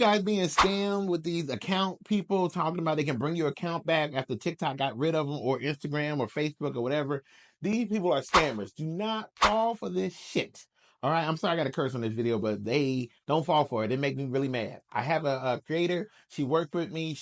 guys being scammed with these account people talking about they can bring your account back after TikTok got rid of them, or Instagram or Facebook or whatever. These people are scammers. Do not fall for this shit. All right, I'm sorry I got to curse on this video, but they don't fall for it. It make me really mad. I have a creator. She worked with me.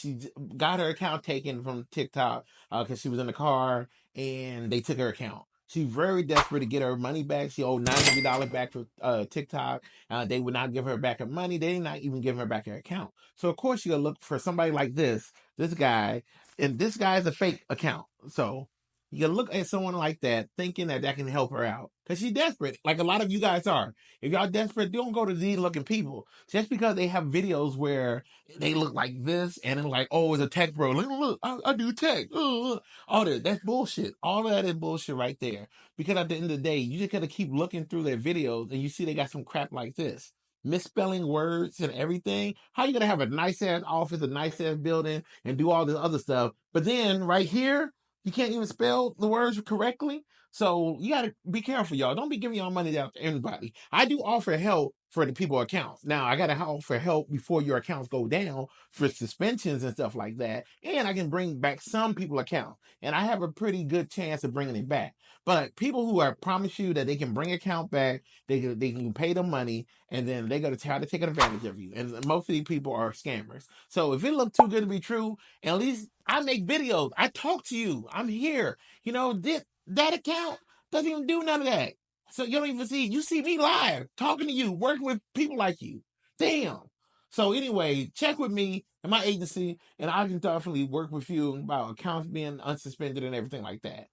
Got her account taken from TikTok because she was in the car and they took her account. She's very desperate to get her money back. She owed $900 back to TikTok. They would not give her back her money. They did not even give her back her account. So of course you're gonna look for somebody like this guy, and this guy is a fake account. So you can look at someone like that, thinking that can help her out, because she's desperate, like a lot of you guys are. If y'all desperate, don't go to these looking people just because they have videos where they look like this, and then like, oh, it's a tech bro. Look, I do tech. All that, that's bullshit. All of that is bullshit right there. Because at the end of the day, you just gotta keep looking through their videos, and you see they got some crap like this, misspelling words and everything. How you gonna have a nice ass office, a nice ass building, and do all this other stuff, but then right here you can't even spell the words correctly? So you gotta be careful, y'all. Don't be giving y'all money out to everybody. I do offer help for the people accounts. Now I gotta offer help before your accounts go down for suspensions and stuff like that. And I can bring back some people accounts. And I have a pretty good chance of bringing it back. But people who are promise you that they can bring account back, they can pay the money, and then they're gonna try to take advantage of you. And most of these people are scammers. So if it looked too good to be true, at least I make videos. I talk to you. I'm here. That account doesn't even do none of that. So you don't even see. You see me live talking to you, working with people like you. Damn. So anyway, check with me and my agency, and I can definitely work with you about accounts being unsuspended and everything like that.